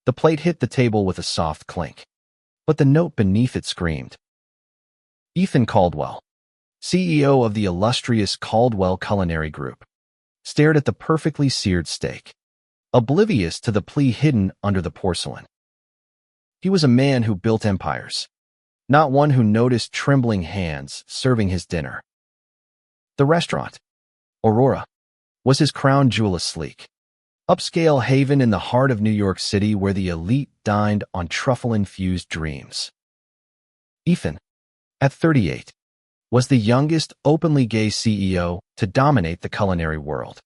The plate hit the table with a soft clink, but the note beneath it screamed. Ethan Caldwell, CEO of the illustrious Caldwell Culinary Group, stared at the perfectly seared steak, oblivious to the plea hidden under the porcelain. He was a man who built empires, not one who noticed trembling hands serving his dinner. The restaurant, Aurora, was his crown jewel, a sleek, upscale haven in the heart of New York City where the elite dined on truffle-infused dreams. Ethan, at 38, was the youngest openly gay CEO to dominate the culinary world,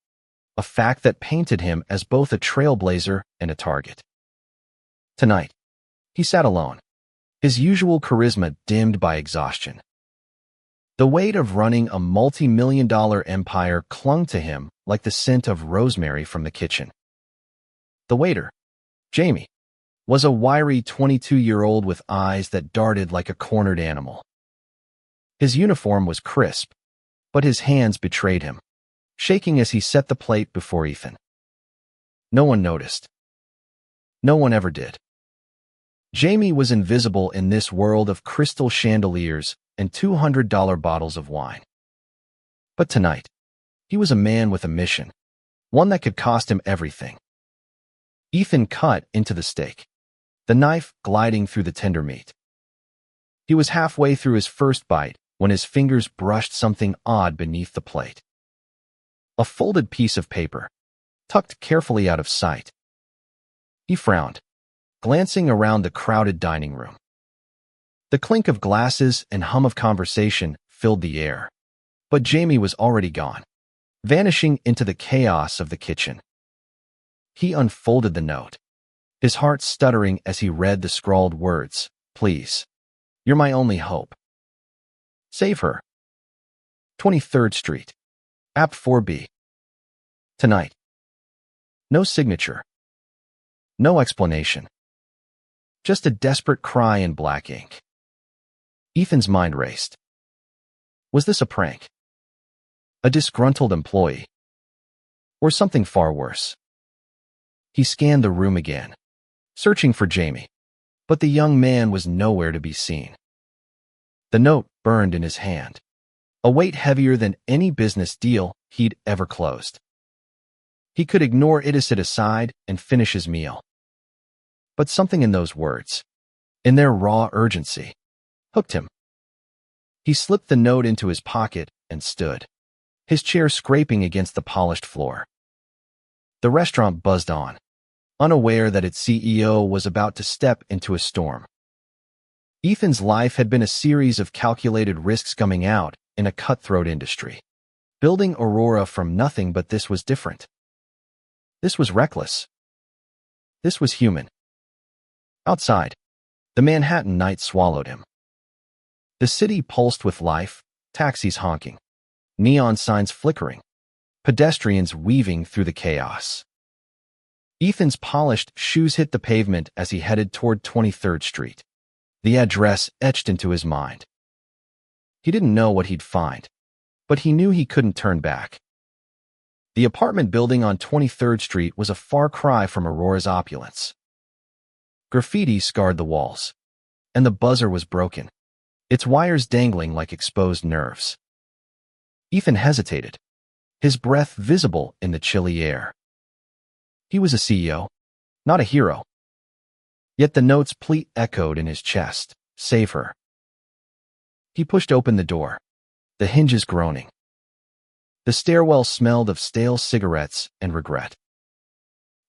a fact that painted him as both a trailblazer and a target. Tonight, he sat alone, his usual charisma dimmed by exhaustion. The weight of running a multi-million-dollar empire clung to him like the scent of rosemary from the kitchen. The waiter, Jamie, was a wiry 22-year-old with eyes that darted like a cornered animal. His uniform was crisp, but his hands betrayed him, shaking as he set the plate before Ethan. No one noticed. No one ever did. Jamie was invisible in this world of crystal chandeliers and $200 bottles of wine. But tonight, he was a man with a mission, one that could cost him everything. Ethan cut into the steak, the knife gliding through the tender meat. He was halfway through his first bite when his fingers brushed something odd beneath the plate. A folded piece of paper, tucked carefully out of sight. He frowned, glancing around the crowded dining room. The clink of glasses and hum of conversation filled the air, but Jamie was already gone, vanishing into the chaos of the kitchen. He unfolded the note, his heart stuttering as he read the scrawled words, "Please, you're my only hope. Save her. 23rd Street, App 4B. Tonight." No signature. No explanation. Just a desperate cry in black ink. Ethan's mind raced. Was this a prank? A disgruntled employee? Or something far worse? He scanned the room again, searching for Jamie, but the young man was nowhere to be seen. The note burned in his hand, a weight heavier than any business deal he'd ever closed. He could ignore it, sit aside, and finish his meal. But something in those words, in their raw urgency, hooked him. He slipped the note into his pocket and stood, his chair scraping against the polished floor. The restaurant buzzed on, unaware that its CEO was about to step into a storm. Ethan's life had been a series of calculated risks coming out in a cutthroat industry, building Aurora from nothing, but this was different. This was reckless. This was human. Outside, the Manhattan night swallowed him. The city pulsed with life, taxis honking, neon signs flickering, pedestrians weaving through the chaos. Ethan's polished shoes hit the pavement as he headed toward 23rd Street, the address etched into his mind. He didn't know what he'd find, but he knew he couldn't turn back. The apartment building on 23rd Street was a far cry from Aurora's opulence. Graffiti scarred the walls, and the buzzer was broken, its wires dangling like exposed nerves. Ethan hesitated, his breath visible in the chilly air. He was a CEO, not a hero. Yet the note's plea echoed in his chest, "Save her." He pushed open the door, the hinges groaning. The stairwell smelled of stale cigarettes and regret.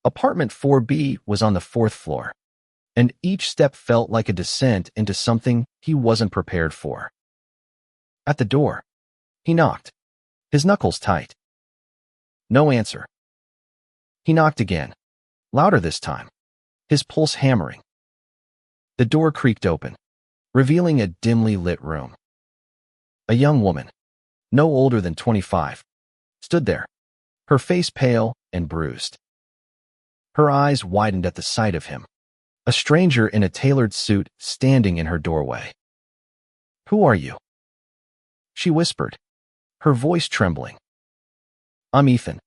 Apartment 4B was on the 4th floor, and each step felt like a descent into something he wasn't prepared for. At the door, he knocked, his knuckles tight. No answer. He knocked again, louder this time, his pulse hammering. The door creaked open, revealing a dimly lit room. A young woman, no older than 25, stood there, her face pale and bruised. Her eyes widened at the sight of him, a stranger in a tailored suit standing in her doorway. "Who are you?" she whispered, her voice trembling. "I'm Ethan,"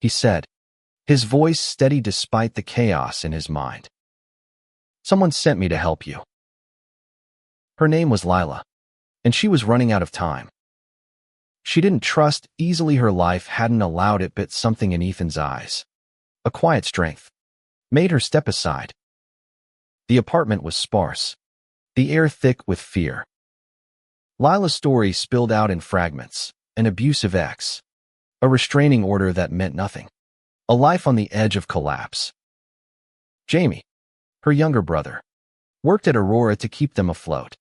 he said, his voice steady despite the chaos in his mind. Someone sent me to help you. Her name was Lila, and she was running out of time. She didn't trust easily her life hadn't allowed it, but something in Ethan's eyes, a quiet strength, made her step aside. The apartment was sparse, the air thick with fear. Lila's story spilled out in fragments, an abusive ex, a restraining order that meant nothing, a life on the edge of collapse. Jamie, her younger brother, worked at Aurora to keep them afloat.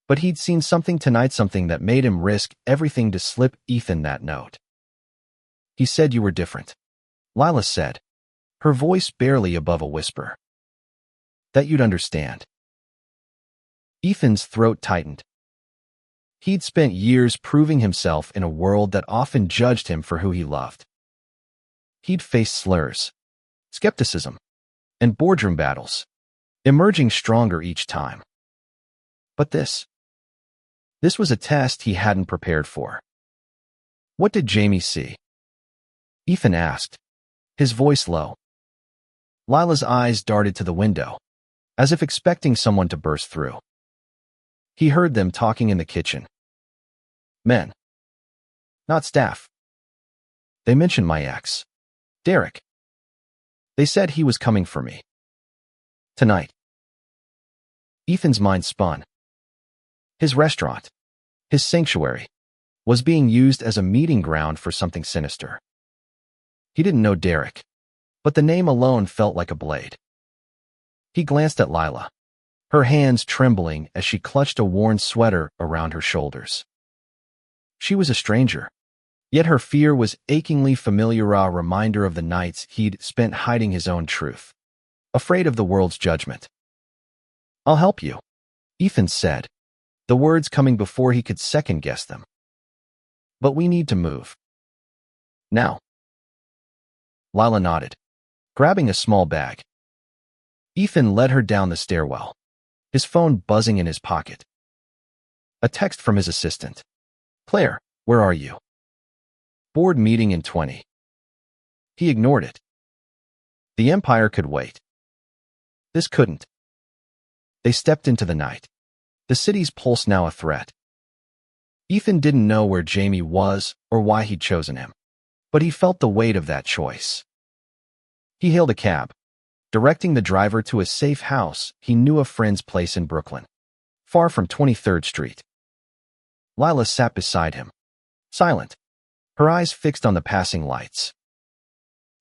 But he'd seen something tonight, something that made him risk everything to slip Ethan that note. He said you were different, Lila said, her voice barely above a whisper. That you'd understand. Ethan's throat tightened. He'd spent years proving himself in a world that often judged him for who he loved. He'd faced slurs, skepticism, and boardroom battles, emerging stronger each time. But this was a test he hadn't prepared for. What did Jamie see? Ethan asked, his voice low. Lila's eyes darted to the window, as if expecting someone to burst through. He heard them talking in the kitchen. Men. Not staff. They mentioned my ex, Derek. They said he was coming for me. Tonight. Ethan's mind spun. His restaurant, his sanctuary, was being used as a meeting ground for something sinister. He didn't know Derek, but the name alone felt like a blade. He glanced at Lila, her hands trembling as she clutched a worn sweater around her shoulders. She was a stranger, yet her fear was achingly familiar, a reminder of the nights he'd spent hiding his own truth, afraid of the world's judgment. I'll help you, Ethan said, the words coming before he could second-guess them. But we need to move. Now. Lila nodded, grabbing a small bag. Ethan led her down the stairwell, his phone buzzing in his pocket. A text from his assistant. Claire, where are you? Board meeting in 20. He ignored it. The Empire could wait. This couldn't. They stepped into the night, the city's pulse now a threat. Ethan didn't know where Jamie was or why he'd chosen him, but he felt the weight of that choice. He hailed a cab, directing the driver to a safe house he knew, a friend's place in Brooklyn, far from 23rd Street. Lila sat beside him, silent, her eyes fixed on the passing lights.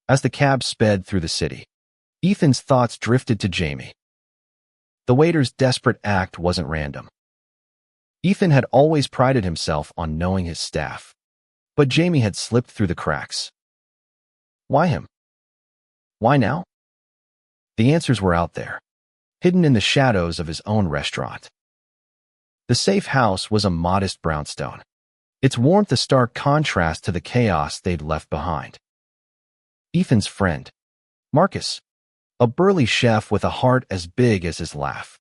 As the cab sped through the city, Ethan's thoughts drifted to Jamie. The waiter's desperate act wasn't random. Ethan had always prided himself on knowing his staff, but Jamie had slipped through the cracks. Why him? Why now? The answers were out there, hidden in the shadows of his own restaurant. The safe house was a modest brownstone, its warmth a stark contrast to the chaos they'd left behind. Ethan's friend, Marcus, a burly chef with a heart as big as his laugh,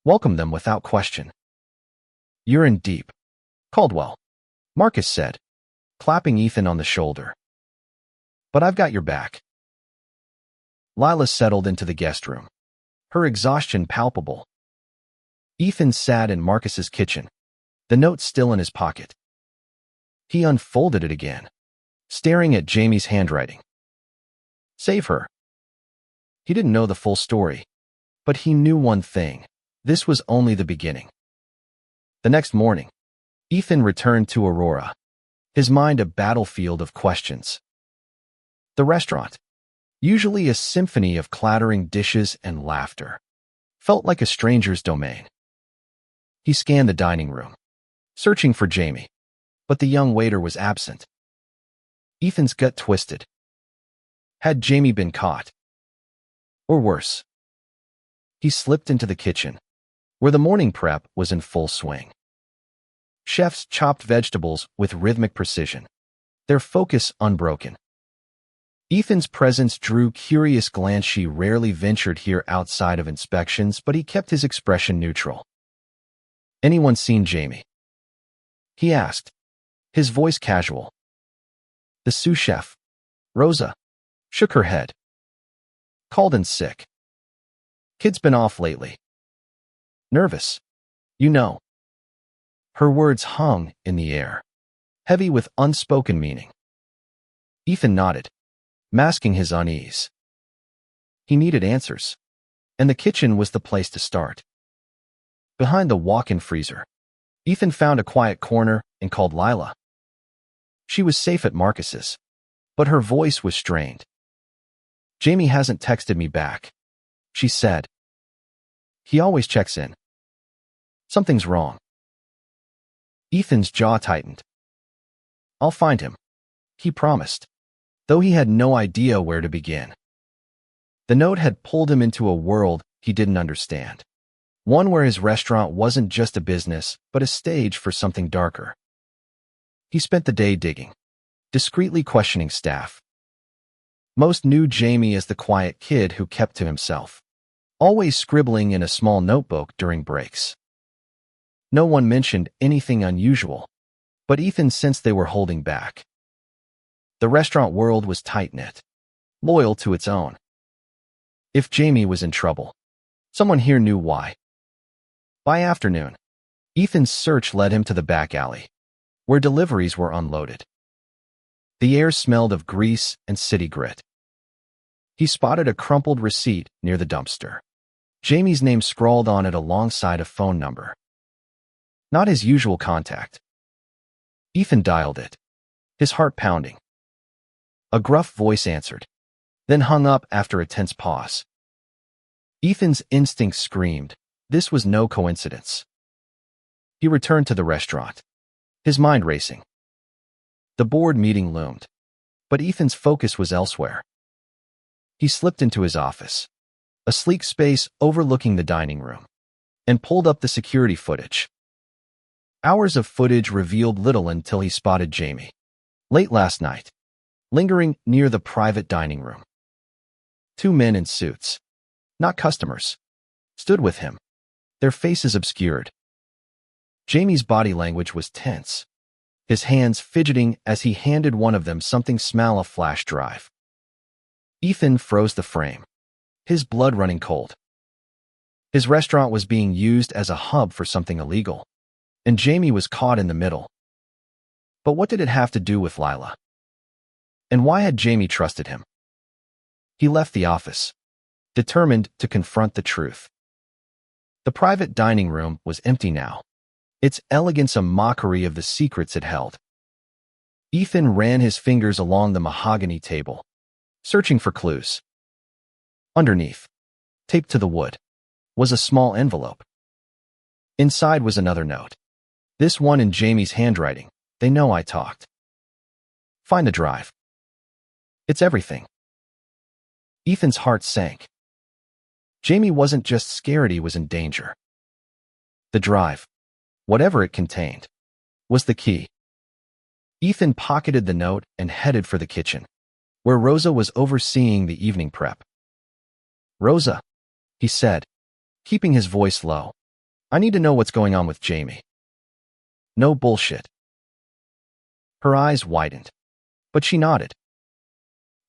welcomed them without question. You're in deep, Caldwell, Marcus said, clapping Ethan on the shoulder. But I've got your back. Lila settled into the guest room, her exhaustion palpable. Ethan sat in Marcus's kitchen, the note still in his pocket. He unfolded it again, staring at Jamie's handwriting. Save her. He didn't know the full story, but he knew one thing. This was only the beginning. The next morning, Ethan returned to Aurora, his mind a battlefield of questions. The restaurant, usually a symphony of clattering dishes and laughter, felt like a stranger's domain. He scanned the dining room, searching for Jamie, but the young waiter was absent. Ethan's gut twisted. Had Jamie been caught? Or worse. He slipped into the kitchen, where the morning prep was in full swing. Chefs chopped vegetables with rhythmic precision, their focus unbroken. Ethan's presence drew curious glances. She rarely ventured here outside of inspections, but he kept his expression neutral. Anyone seen Jamie? He asked, his voice casual. The sous chef, Rosa, shook her head. Called in sick. Kid's been off lately. Nervous. You know. Her words hung in the air, heavy with unspoken meaning. Ethan nodded, masking his unease. He needed answers, and the kitchen was the place to start. Behind the walk-in freezer, Ethan found a quiet corner and called Lila. She was safe at Marcus's, but her voice was strained. Jamie hasn't texted me back, she said. He always checks in. Something's wrong. Ethan's jaw tightened. I'll find him, he promised, though he had no idea where to begin. The note had pulled him into a world he didn't understand, one where his restaurant wasn't just a business, but a stage for something darker. He spent the day digging, discreetly questioning staff. Most knew Jamie as the quiet kid who kept to himself, always scribbling in a small notebook during breaks. No one mentioned anything unusual, but Ethan sensed they were holding back. The restaurant world was tight-knit, loyal to its own. If Jamie was in trouble, someone here knew why. By afternoon, Ethan's search led him to the back alley, where deliveries were unloaded. The air smelled of grease and city grit. He spotted a crumpled receipt near the dumpster, Jamie's name scrawled on it alongside a phone number. Not his usual contact. Ethan dialed it, his heart pounding. A gruff voice answered, then hung up after a tense pause. Ethan's instinct screamed, this was no coincidence. He returned to the restaurant, his mind racing. The board meeting loomed, but Ethan's focus was elsewhere. He slipped into his office, a sleek space overlooking the dining room, and pulled up the security footage. Hours of footage revealed little until he spotted Jamie, late last night, lingering near the private dining room. Two men in suits, not customers, stood with him, their faces obscured. Jamie's body language was tense, his hands fidgeting as he handed one of them something small, a flash drive. Ethan froze the frame, his blood running cold. His restaurant was being used as a hub for something illegal, and Jamie was caught in the middle. But what did it have to do with Lila? And why had Jamie trusted him? He left the office, determined to confront the truth. The private dining room was empty now, its elegance a mockery of the secrets it held. Ethan ran his fingers along the mahogany table, searching for clues. Underneath, taped to the wood, was a small envelope. Inside was another note. This one in Jamie's handwriting. They know I talked. Find the drive. It's everything. Ethan's heart sank. Jamie wasn't just scared, he was in danger. The drive, whatever it contained, was the key. Ethan pocketed the note and headed for the kitchen, where Rosa was overseeing the evening prep. Rosa, he said, keeping his voice low. I need to know what's going on with Jamie. No bullshit. Her eyes widened, but she nodded.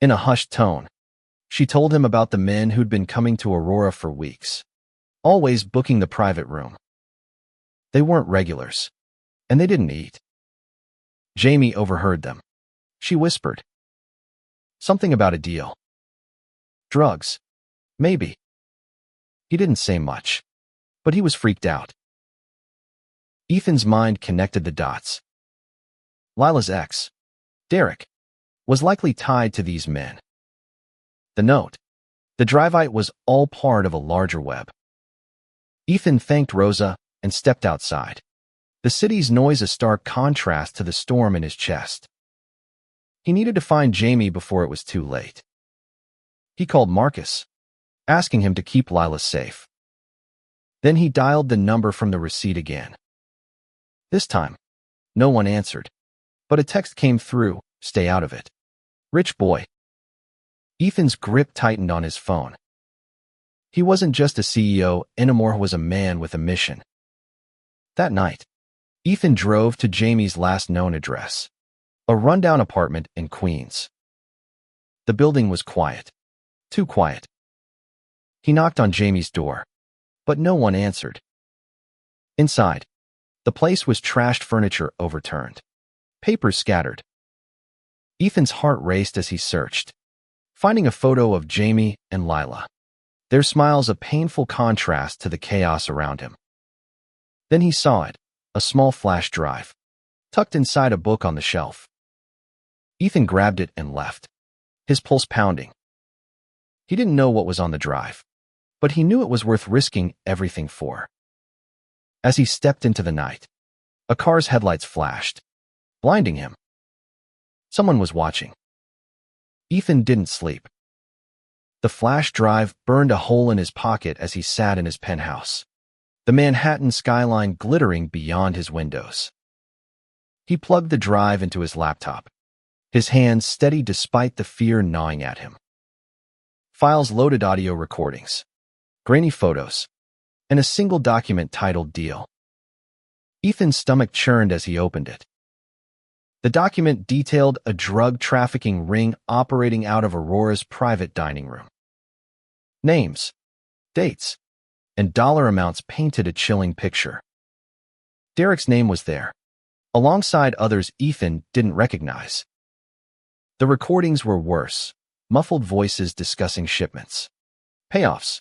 In a hushed tone, she told him about the men who'd been coming to Aurora for weeks, always booking the private room. They weren't regulars, and they didn't eat. Jamie overheard them. She whispered. Something about a deal. Drugs. Maybe. He didn't say much, but he was freaked out. Ethan's mind connected the dots. Lila's ex, Derek, was likely tied to these men. The note, the drivite, was all part of a larger web. Ethan thanked Rosa and stepped outside, the city's noise a stark contrast to the storm in his chest. He needed to find Jamie before it was too late. He called Marcus, asking him to keep Lila safe. Then he dialed the number from the receipt again. This time, no one answered, but a text came through, stay out of it. Rich boy. Ethan's grip tightened on his phone. He wasn't just a CEO anymore, he was a man with a mission. That night, Ethan drove to Jamie's last known address, a rundown apartment in Queens. The building was quiet, too quiet. He knocked on Jamie's door, but no one answered. Inside, the place was trashed, furniture overturned, papers scattered. Ethan's heart raced as he searched, finding a photo of Jamie and Lila, their smiles a painful contrast to the chaos around him. Then he saw it, a small flash drive, tucked inside a book on the shelf. Ethan grabbed it and left, his pulse pounding. He didn't know what was on the drive, but he knew it was worth risking everything for. As he stepped into the night, a car's headlights flashed, blinding him. Someone was watching. Ethan didn't sleep. The flash drive burned a hole in his pocket as he sat in his penthouse, the Manhattan skyline glittering beyond his windows. He plugged the drive into his laptop, his hands steady despite the fear gnawing at him. Files loaded, audio recordings, grainy photos, and a single document titled Deal. Ethan's stomach churned as he opened it. The document detailed a drug trafficking ring operating out of Aurora's private dining room. Names, dates, and dollar amounts painted a chilling picture. Derek's name was there, alongside others Ethan didn't recognize. The recordings were worse, muffled voices discussing shipments, payoffs,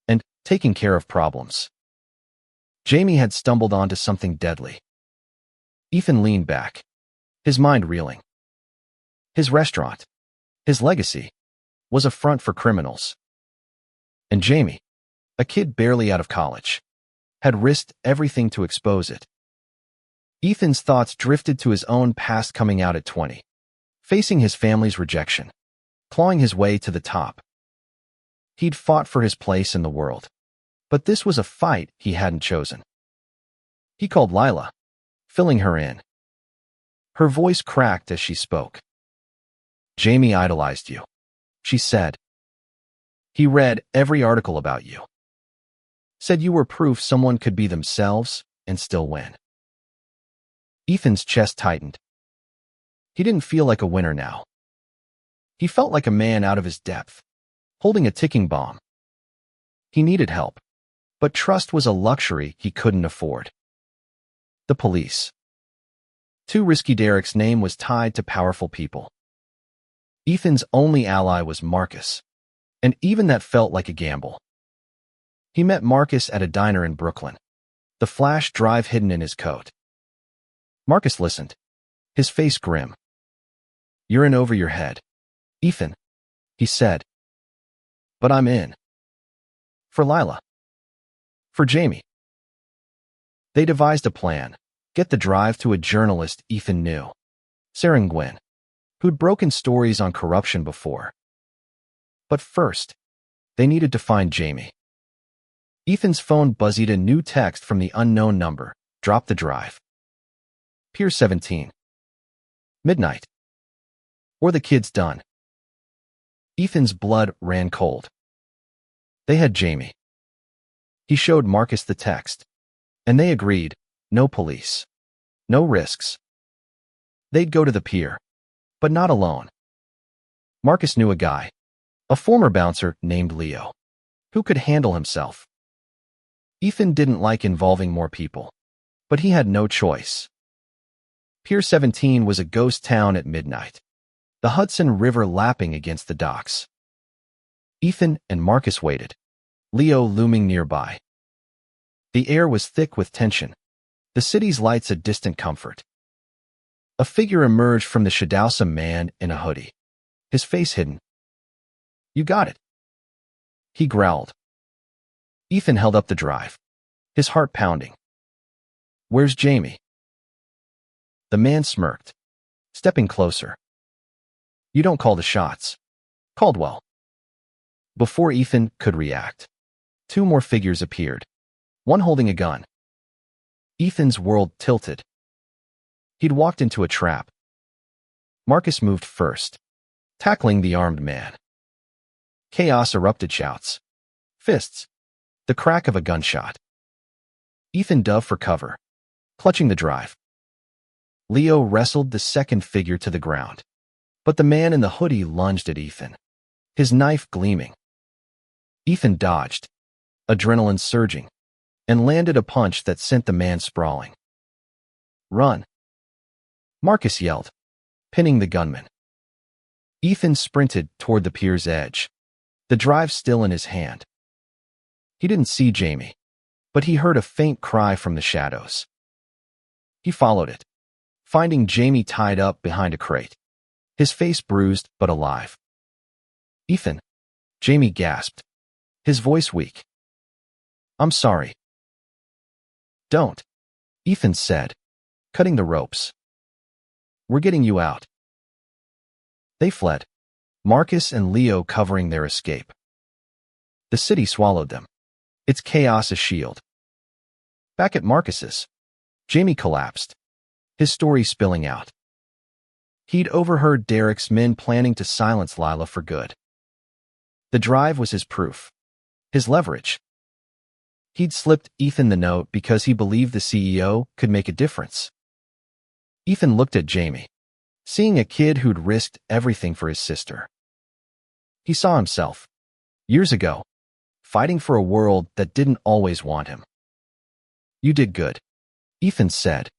and taking care of problems. Jamie had stumbled onto something deadly. Ethan leaned back, his mind reeling. His restaurant, his legacy, was a front for criminals. And Jamie, a kid barely out of college, had risked everything to expose it. Ethan's thoughts drifted to his own past, coming out at 20, facing his family's rejection, clawing his way to the top. He'd fought for his place in the world, but this was a fight he hadn't chosen. He called Lila, filling her in. Her voice cracked as she spoke. Jamie idolized you, she said. He read every article about you. Said you were proof someone could be themselves and still win. Ethan's chest tightened. He didn't feel like a winner now. He felt like a man out of his depth, holding a ticking bomb. He needed help, but trust was a luxury he couldn't afford. The police. Too risky. Derek's name was tied to powerful people. Ethan's only ally was Marcus, and even that felt like a gamble. He met Marcus at a diner in Brooklyn, the flash drive hidden in his coat. Marcus listened, his face grim. "You're in over your head, Ethan," he said. "But I'm in. For Lila. For Jamie." They devised a plan. Get the drive to a journalist Ethan knew, Sarah Gwynn, who'd broken stories on corruption before. But first, they needed to find Jamie. Ethan's phone buzzed. A new text from the unknown number. Drop the drive. Pier 17. Midnight. Or the kid's done. Ethan's blood ran cold. They had Jamie. He showed Marcus the text, and they agreed. No police. No risks. They'd go to the pier, but not alone. Marcus knew a guy, a former bouncer named Leo, who could handle himself. Ethan didn't like involving more people, but he had no choice. Pier 17 was a ghost town at midnight, the Hudson River lapping against the docks. Ethan and Marcus waited, Leo looming nearby. The air was thick with tension, the city's lights a distant comfort. A figure emerged from the shadows, a man in a hoodie, his face hidden. "You got it," he growled. Ethan held up the drive, his heart pounding. "Where's Jamie?" The man smirked, stepping closer. "You don't call the shots, Caldwell." Before Ethan could react, two more figures appeared, one holding a gun. Ethan's world tilted. He'd walked into a trap. Marcus moved first, tackling the armed man. Chaos erupted, shouts, fists, the crack of a gunshot. Ethan dove for cover, clutching the drive. Leo wrestled the second figure to the ground, but the man in the hoodie lunged at Ethan, his knife gleaming. Ethan dodged, adrenaline surging, and landed a punch that sent the man sprawling. "Run!" Marcus yelled, pinning the gunman. Ethan sprinted toward the pier's edge, the drive still in his hand. He didn't see Jamie, but he heard a faint cry from the shadows. He followed it, finding Jamie tied up behind a crate, his face bruised but alive. "Ethan," Jamie gasped, his voice weak. "I'm sorry." "Don't," Ethan said, cutting the ropes. "We're getting you out." They fled, Marcus and Leo covering their escape. The city swallowed them, its chaos a shield. Back at Marcus's, Jamie collapsed, his story spilling out. He'd overheard Derek's men planning to silence Lila for good. The drive was his proof, his leverage. He'd slipped Ethan the note because he believed the CEO could make a difference. Ethan looked at Jamie, seeing a kid who'd risked everything for his sister. He saw himself, years ago, fighting for a world that didn't always want him. "You did good," Ethan said,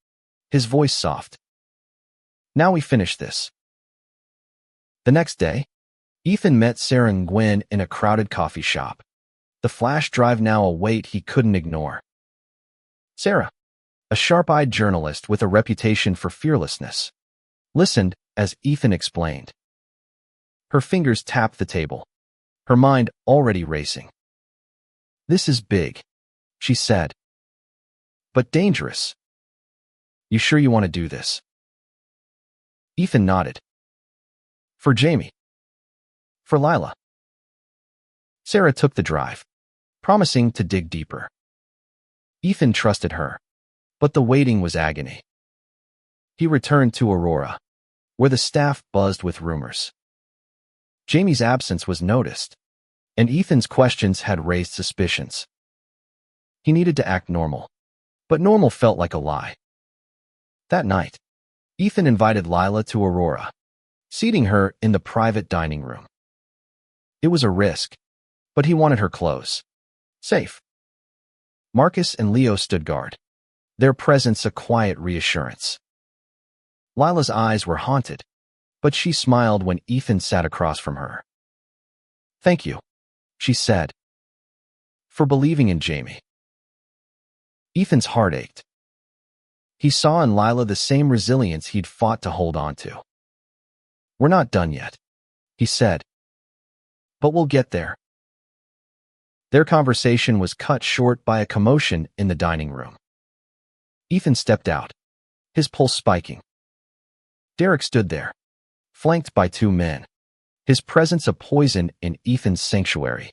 his voice soft. "Now we finish this." The next day, Ethan met Sarah and Gwen in a crowded coffee shop, the flash drive now a weight he couldn't ignore. Sarah, a sharp-eyed journalist with a reputation for fearlessness, listened as Ethan explained. Her fingers tapped the table, her mind already racing. "This is big," she said. "But dangerous. You sure you want to do this?" Ethan nodded. "For Jamie. For Lila." Sarah took the drive, promising to dig deeper. Ethan trusted her, but the waiting was agony. He returned to Aurora, where the staff buzzed with rumors. Jamie's absence was noticed, and Ethan's questions had raised suspicions. He needed to act normal, but normal felt like a lie. That night, Ethan invited Lila to Aurora, seating her in the private dining room. It was a risk, but he wanted her close, safe. Marcus and Leo stood guard, their presence a quiet reassurance. Lila's eyes were haunted, but she smiled when Ethan sat across from her. "Thank you," she said, "for believing in Jamie." Ethan's heart ached. He saw in Lila the same resilience he'd fought to hold on to. "We're not done yet," he said, "but we'll get there." Their conversation was cut short by a commotion in the dining room. Ethan stepped out, his pulse spiking. Derek stood there, flanked by two men, his presence a poison in Ethan's sanctuary.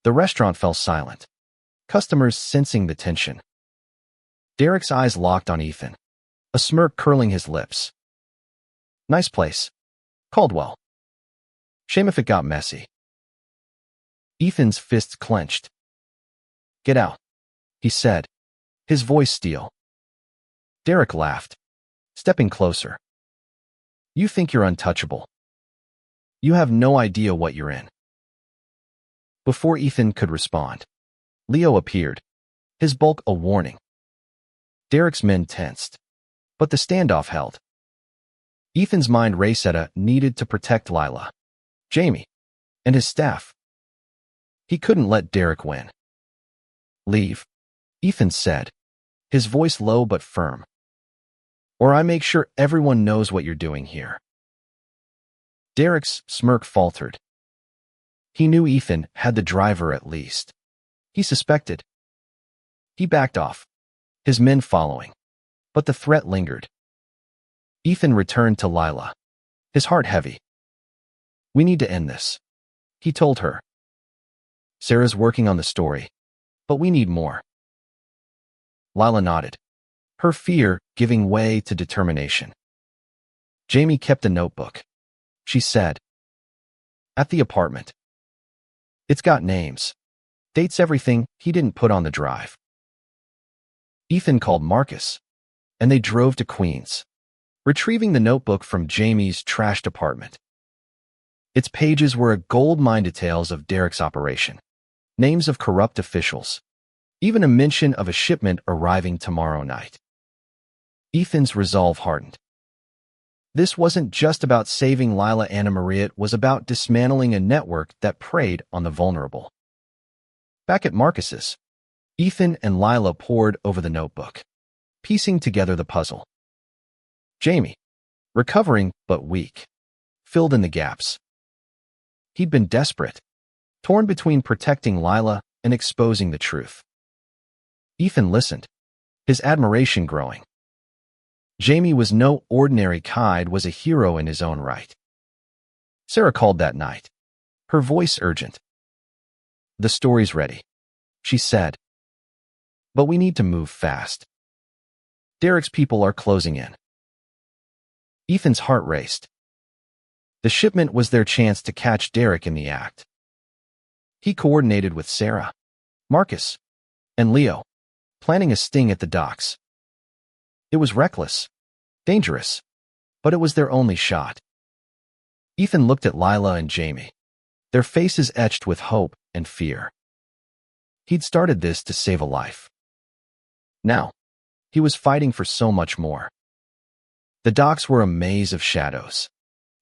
The restaurant fell silent, customers sensing the tension. Derek's eyes locked on Ethan, a smirk curling his lips. "Nice place. Caldwell. Shame if it got messy." Ethan's fists clenched. "Get out," he said, his voice steel. Derek laughed, stepping closer. "You think you're untouchable. You have no idea what you're in." Before Ethan could respond, Leo appeared, his bulk a warning. Derek's men tensed, but the standoff held. Ethan's mind raced at a needed to protect Lila, Jamie, and his staff. He couldn't let Derek win. "Leave," Ethan said, his voice low but firm. "Or I make sure everyone knows what you're doing here." Derek's smirk faltered. He knew Ethan had the driver at least. He suspected. He backed off, his men following, but the threat lingered. Ethan returned to Lila, his heart heavy. "We need to end this," he told her. "Sarah's working on the story, but we need more." Lila nodded, her fear giving way to determination. "Jamie kept a notebook," she said. "At the apartment. It's got names, dates, everything he didn't put on the drive." Ethan called Marcus, and they drove to Queens, retrieving the notebook from Jamie's trashed apartment. Its pages were a goldmine details of Derek's operation, names of corrupt officials, even a mention of a shipment arriving tomorrow night. Ethan's resolve hardened. This wasn't just about saving Lila Anna Maria, it was about dismantling a network that preyed on the vulnerable. Back at Marcus's, Ethan and Lila pored over the notebook, piecing together the puzzle. Jamie, recovering but weak, filled in the gaps. He'd been desperate, torn between protecting Lila and exposing the truth. Ethan listened, his admiration growing. Jamie was no ordinary kid, was a hero in his own right. Sarah called that night, her voice urgent. "The story's ready," she said. "But we need to move fast. Derek's people are closing in." Ethan's heart raced. The shipment was their chance to catch Derek in the act. He coordinated with Sarah, Marcus, and Leo, planning a sting at the docks. It was reckless, dangerous, but it was their only shot. Ethan looked at Lila and Jamie, their faces etched with hope and fear. He'd started this to save a life. Now, he was fighting for so much more. The docks were a maze of shadows,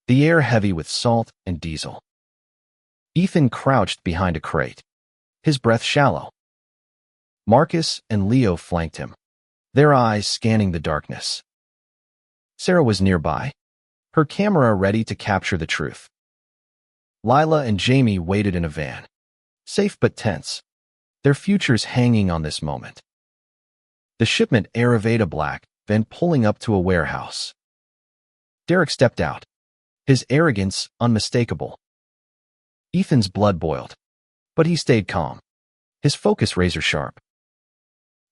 the air heavy with salt and diesel. Ethan crouched behind a crate, his breath shallow. Marcus and Leo flanked him, their eyes scanning the darkness. Sarah was nearby, her camera ready to capture the truth. Lila and Jamie waited in a van, safe but tense, their futures hanging on this moment. The shipment arrived, a black van pulling up to a warehouse. Derek stepped out, his arrogance unmistakable. Ethan's blood boiled, but he stayed calm, his focus razor sharp.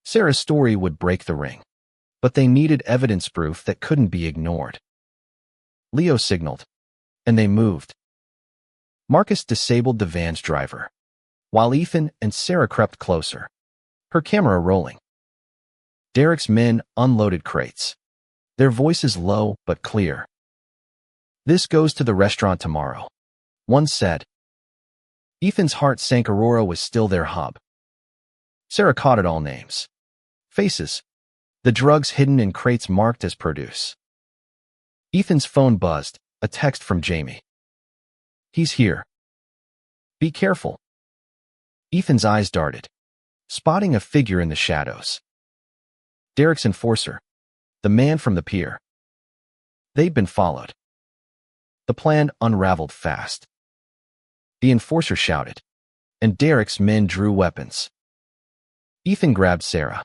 Sarah's story would break the ring, but they needed evidence proof that couldn't be ignored. Leo signaled, and they moved. Marcus disabled the van's driver, while Ethan and Sarah crept closer, her camera rolling. Derek's men unloaded crates, their voices low but clear. "This goes to the restaurant tomorrow," one said. Ethan's heart sank. Aurora was still their hub. Sarah caught it all: names, faces, the drugs hidden in crates marked as produce. Ethan's phone buzzed, a text from Jamie. "He's here. Be careful." Ethan's eyes darted, spotting a figure in the shadows. Derek's enforcer, the man from the pier. They'd been followed. The plan unraveled fast. The enforcer shouted, and Derek's men drew weapons. Ethan grabbed Sarah,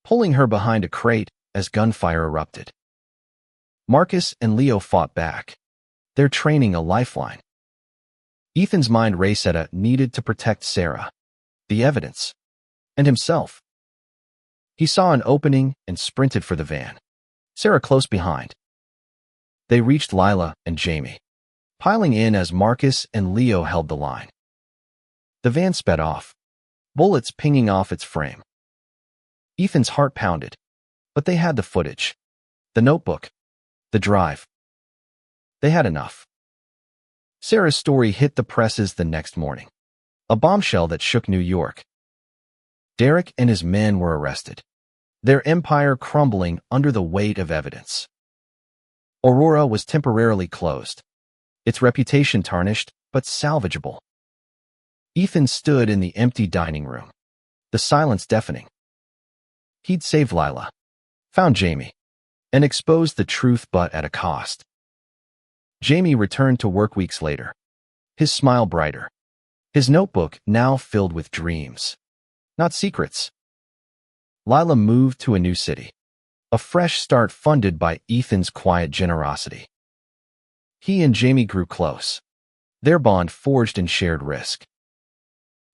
pulling her behind a crate as gunfire erupted. Marcus and Leo fought back, their training a lifeline. Ethan's mind raced at needed to protect Sarah, the evidence, and himself. He saw an opening and sprinted for the van, Sarah close behind. They reached Lila and Jamie, piling in as Marcus and Leo held the line. The van sped off, bullets pinging off its frame. Ethan's heart pounded, but they had the footage, the notebook, the drive. They had enough. Sarah's story hit the presses the next morning, a bombshell that shook New York. Derek and his men were arrested, their empire crumbling under the weight of evidence. Aurora was temporarily closed, its reputation tarnished but salvageable. Ethan stood in the empty dining room, the silence deafening. He'd saved Lila, found Jamie, and exposed the truth, but at a cost. Jamie returned to work weeks later, his smile brighter, his notebook now filled with dreams, not secrets. Lila moved to a new city, a fresh start funded by Ethan's quiet generosity. He and Jamie grew close, their bond forged in shared risk.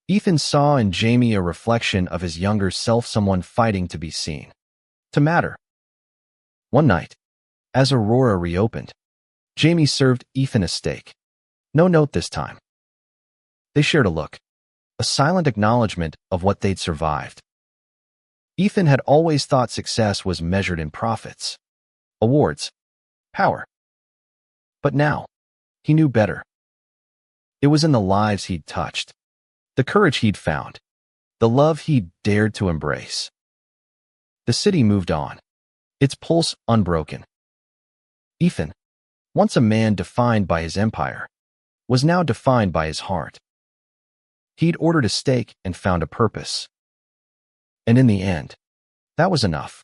Ethan saw in Jamie a reflection of his younger self, someone fighting to be seen, to matter. One night, as Aurora reopened, Jamie served Ethan a steak. No note this time. They shared a look, a silent acknowledgement of what they'd survived. Ethan had always thought success was measured in profits, awards, power. But now, he knew better. It was in the lives he'd touched, the courage he'd found, the love he'd dared to embrace. The city moved on, its pulse unbroken. Ethan, once a man defined by his empire, was now defined by his heart. He'd ordered a steak and found a purpose. And in the end, that was enough.